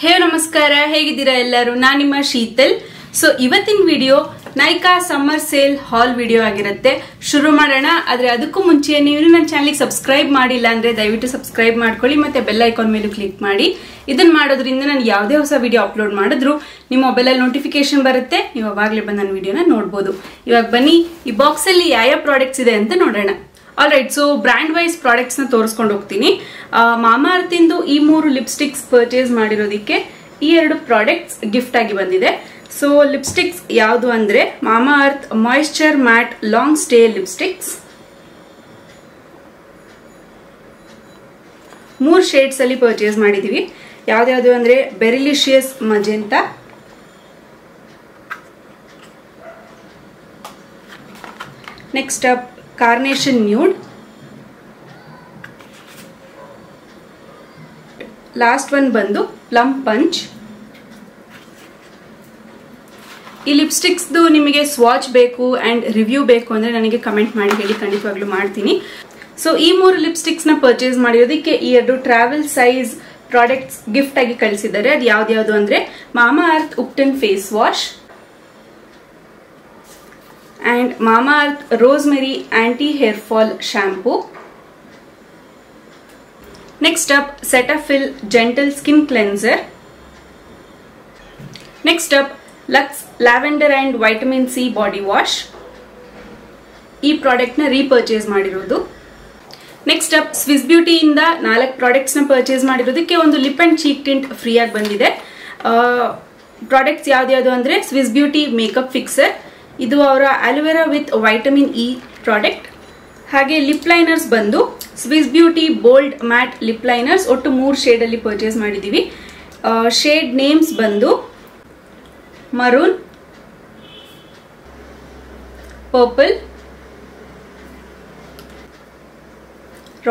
ಹೇ ನಮಸ್ಕಾರ, ಹೇಗಿದ್ದೀರಾ ಎಲ್ಲರೂ? ನಾನು ನಿಮ್ಮ ಶೀತಲ್. ಸೊ ಇವತ್ತಿನ ವಿಡಿಯೋ ನೈಕಾ ಸಮ್ಮರ್ ಸೇಲ್ ಹಾಲ್ ವಿಡಿಯೋ ಆಗಿರುತ್ತೆ. ಶುರು ಮಾಡೋಣ. ಆದ್ರೆ ಅದಕ್ಕೂ ಮುಂಚೆ ನೀವು ನನ್ನ ಚಾನಲ್ಗೆ ಸಬ್ಸ್ಕ್ರೈಬ್ ಮಾಡಿಲ್ಲ ಅಂದ್ರೆ ದಯವಿಟ್ಟು ಸಬ್ಸ್ಕ್ರೈಬ್ ಮಾಡ್ಕೊಳ್ಳಿ, ಮತ್ತೆ ಬೆಲ್ ಐಕಾನ್ ಮೇಲೆ ಕ್ಲಿಕ್ ಮಾಡಿ. ಇದನ್ನ ಮಾಡೋದ್ರಿಂದ ನಾನು ಯಾವುದೇ ಹೊಸ ವಿಡಿಯೋ ಅಪ್ಲೋಡ್ ಮಾಡಿದ್ರು ನಿಮ್ಮ ಮೊಬೈಲಲ್ಲಿ ನೋಟಿಫಿಕೇಶನ್ ಬರುತ್ತೆ. ನೀವು ಅವಾಗಲೇ ಬಂದು ನನ್ನ ವಿಡಿಯೋನ ನೋಡ್ಬೋದು. ಇವಾಗ ಬನ್ನಿ, ಈ ಬಾಕ್ಸ್ ಅಲ್ಲಿ ಯಾವ ಪ್ರಾಡಕ್ಟ್ಸ್ ಇದೆ ಅಂತ ನೋಡೋಣ. Alright, so brand wise products ನ ತೋರಿಸ್ಕೊಂಡು ಹೋಗ್ತೀನಿ. ಮಾಮಾ ಅರ್ತ್ ಇಂದು ಈ 3 ಲಿಪ್ಸ್ಟಿಕ್ಸ್ ಪರ್ಚೇಸ್ ಮಾಡಿರೋದಕ್ಕೆ ಈ 2 ಪ್ರಾಡಕ್ಟ್ಸ್ ಗಿಫ್ಟ್ ಆಗಿ ಬಂದಿದೆ. ಸೊ ಲಿಪ್ಸ್ಟಿಕ್ಸ್ ಯಾವುದು ಅಂದ್ರೆ ಮಾಮಾ earth moisture matte long stay lipsticks. 3 shades ಅಲ್ಲಿ ಪರ್ಚೇಸ್ ಮಾಡಿದೀವಿ. ಯಾವ್ದು ಅಂದ್ರೆ berrylicious magenta, next up carnation nude, last one ಬಂದು ಪ್ಲಮ್ ಪಂಚ್. ಈ ಲಿಪ್ಸ್ಟಿಕ್ಸ್ ನಿಮಗೆ ಸ್ವಾಚ್ ಬೇಕು ಅಂಡ್ ರಿವ್ಯೂ ಬೇಕು ಅಂದ್ರೆ ನನಗೆ ಕಮೆಂಟ್ ಮಾಡಿ ಹೇಳಿ, ಖಂಡಿತವಾಗ್ಲೂ ಮಾಡ್ತೀನಿ. ಸೊ ಈ 3 ಲಿಪ್ಸ್ಟಿಕ್ಸ್ ನ ಪರ್ಚೇಸ್ ಮಾಡಿರೋದಕ್ಕೆ ಈ 2 ಟ್ರಾವೆಲ್ ಸೈಜ್ ಪ್ರಾಡಕ್ಟ್ಸ್ ಗಿಫ್ಟ್ ಆಗಿ ಕಳಿಸಿದ್ದಾರೆ. ಅದು ಯಾವ್ದು ಅಂದ್ರೆ ಮಾಮಾ Earth ubtan face wash and Mama Earth Rosemary Anti-Hair Fall Shampoo. Next up, Cetaphil Gentle Skin Cleanser. Next up, Lux Lavender and Vitamin C Body Wash. ಈ ಪ್ರಾಡಕ್ಟ್ ನ ರೀಪರ್ಚೇಸ್ ಮಾಡಿರೋದು. Next up Swiss beauty ಇಂದ 4 products ನ purchase ಮಾಡಿರೋದಕ್ಕೆ ಒಂದು lip and cheek tint free ಆಗಿ ಬಂದಿದೆ. Products ಯಾವ್ದು ಅಂದ್ರೆ ಸ್ವಿಸ್ ಬ್ಯೂಟಿ ಮೇಕಪ್ ಫಿಕ್ಸರ್, ಇದು ಅವರ aloe vera with vitamin E product. ಹಾಗೆ ಲಿಪ್ ಲೈನರ್ಸ್ ಬಂದು Swiss Beauty bold matte lip liners, ಒಟ್ಟು 3 ಶೇಡ್ ಅಲ್ಲಿ ಪರ್ಚೇಸ್ ಮಾಡಿದೀವಿ. ಶೇಡ್ ನೇಮ್ಸ್ ಬಂದು maroon, purple,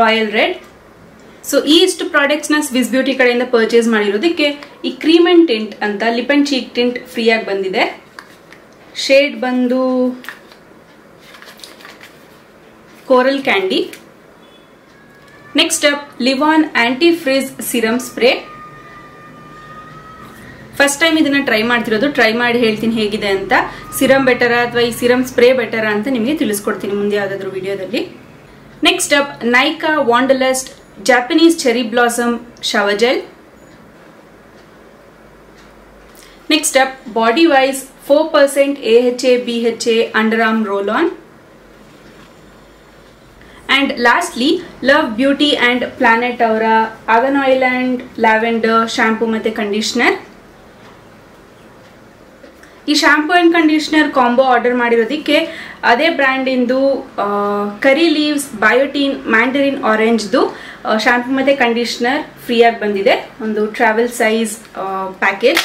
royal red. So ಈ ಇಷ್ಟು ಪ್ರಾಡಕ್ಟ್ಸ್ ನ ಸ್ವಿಸ್ ಬ್ಯೂಟಿ ಕಡೆಯಿಂದ ಪರ್ಚೇಸ್ ಮಾಡಿರೋದಕ್ಕೆ ಈ ಕ್ರೀಮ್ ಅಂಡ್ ಟಿಂಟ್ ಅಂತ lip and cheek tint free ಆಗಿ ಬಂದಿದೆ. ಶೇಡ್ ಬಂದು coral candy. Next up Livon anti frizz serum spray. First time ಇದನ್ನ ಟ್ರೈ ಮಾಡ್ತಿರೋದು, ಟ್ರೈ ಮಾಡಿ ಹೇಳ್ತೀನಿ ಹೇಗಿದೆ ಅಂತ. ಸಿರಮ್ ಬೆಟರಾ ಅಥವಾ ಈ ಸಿರಮ್ ಸ್ಪ್ರೇ ಬೆಟರಾ ಅಂತ ನಿಮಗೆ ತಿಳಿಸ್ಕೊಡ್ತೀನಿ ಮುಂದೆ ಯಾವ್ದಾದ್ರು ವಿಡಿಯೋದಲ್ಲಿ. Next up Nykaa wanderlust Japanese cherry blossom shower gel. Next up body wise 4% AHA BHA underarm roll-on. And lastly, Love Beauty and Planet Aura Argan Oil and Lavender shampoo ಮತ್ತೆ conditioner. ಈ shampoo and conditioner combo order ಮಾಡಿರೋದಕ್ಕೆ ಅದೇ brand ಇಂದು curry leaves biotin mandarin ಆರೆಂಜ್ದು shampoo ಮತ್ತೆ conditioner free ಆಗಿ ಬಂದಿದೆ, ಒಂದು ಟ್ರಾವೆಲ್ ಸೈಜ್ ಪ್ಯಾಕೇಜ್.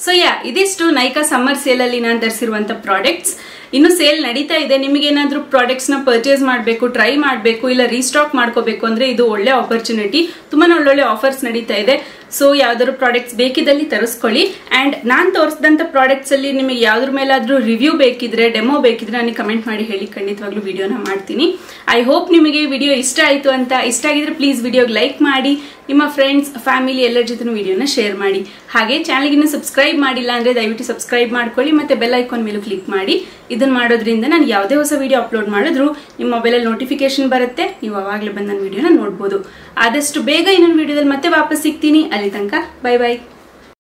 ಸೊ ಇದಿಷ್ಟು ನೈಕಾ ಸಮ್ಮರ್ ಸೇಲ್ ಅಲ್ಲಿ ನಾನು ತರಿಸಿರುವಂತ ಪ್ರಾಡಕ್ಟ್ಸ್. ಇನ್ನು ಸೇಲ್ ನಡೀತಾ ಇದೆ. ನಿಮಗೆ ಏನಾದ್ರೂ ಪ್ರಾಡಕ್ಟ್ಸ್ ನ ಪರ್ಚೇಸ್ ಮಾಡಬೇಕು, ಟ್ರೈ ಮಾಡಬೇಕು, ಇಲ್ಲ ರೀಸ್ಟಾಕ್ ಮಾಡ್ಕೋಬೇಕು ಅಂದ್ರೆ ಇದು ಒಳ್ಳೆ ಆಪರ್ಚುನಿಟಿ. ತುಂಬಾ ಒಳ್ಳೊಳ್ಳೆ ಆಫರ್ಸ್ ನಡೀತಾ ಇದೆ. ಸೊ ಯಾವ್ದಾದ್ರು ಪ್ರಾಡಕ್ಟ್ಸ್ ಬೇಕಿದ್ದಲ್ಲಿ ತರಿಸ್ಕೊಳ್ಳಿ. ಅಂಡ್ ನಾನ್ ತೋರಿಸಿದಂತ ಪ್ರಾಡಕ್ಟ್ಸ್ ಅಲ್ಲಿ ನಿಮಗೆ ಯಾವ್ದ್ರ ಮೇಲಾದ್ರೂ ರಿವ್ಯೂ ಬೇಕಿದ್ರೆ, ಡೆಮೋ ಬೇಕಿದ್ರೆ ನನಗೆ ಕಮೆಂಟ್ ಮಾಡಿ ಹೇಳಿ, ಖಂಡಿತವಾಗ್ಲೂ ವಿಡಿಯೋನ ಮಾಡ್ತೀನಿ. ಐ ಹೋಪ್ ನಿಮಗೆ ವಿಡಿಯೋ ಇಷ್ಟ ಆಯ್ತು ಅಂತ. ಇಷ್ಟ ಆಗಿದ್ರೆ ಪ್ಲೀಸ್ ವಿಡಿಯೋಗೆ ಲೈಕ್ ಮಾಡಿ, ನಿಮ್ಮ ಫ್ರೆಂಡ್ಸ್ ಫ್ಯಾಮಿಲಿ ಎಲ್ಲರ ಜೊತೆ ವಿಡಿಯೋನ ಶೇರ್ ಮಾಡಿ. ಹಾಗೆ ಚಾನಲ್ಗೆ ಸಬ್ಸ್ಕ್ರೈಬ್ ಮಾಡಿಲ್ಲ ಅಂದ್ರೆ ದಯವಿಟ್ಟು ಸಬ್ಸ್ಕ್ರೈಬ್ ಮಾಡ್ಕೊಳ್ಳಿ, ಮತ್ತೆ ಬೆಲ್ ಐಕಾನ್ ಮೇಲೂ ಕ್ಲಿಕ್ ಮಾಡಿ. ಇದನ್ನ ಮಾಡೋದ್ರಿಂದ ನಾನು ಯಾವುದೇ ಹೊಸ ವಿಡಿಯೋ ಅಪ್ಲೋಡ್ ಮಾಡಿದ್ರು ನಿಮ್ಮ ಮೊಬೈಲಲ್ಲಿ ನೋಟಿಫಿಕೇಶನ್ ಬರುತ್ತೆ. ನೀವು ಅವಾಗಲೇ ಬಂದು ನನ್ನ ವಿಡಿಯೋನ ನೋಡ್ಬೋದು. ಆದಷ್ಟು ಬೇಗ ಇನ್ನೊಂದು ವಿಡಿಯೋದಲ್ಲಿ ಮತ್ತೆ ವಾಪಸ್ ಸಿಗ್ತೀನಿ. ಅಲ್ಲಿ ತನಕ ಬೈ ಬೈ.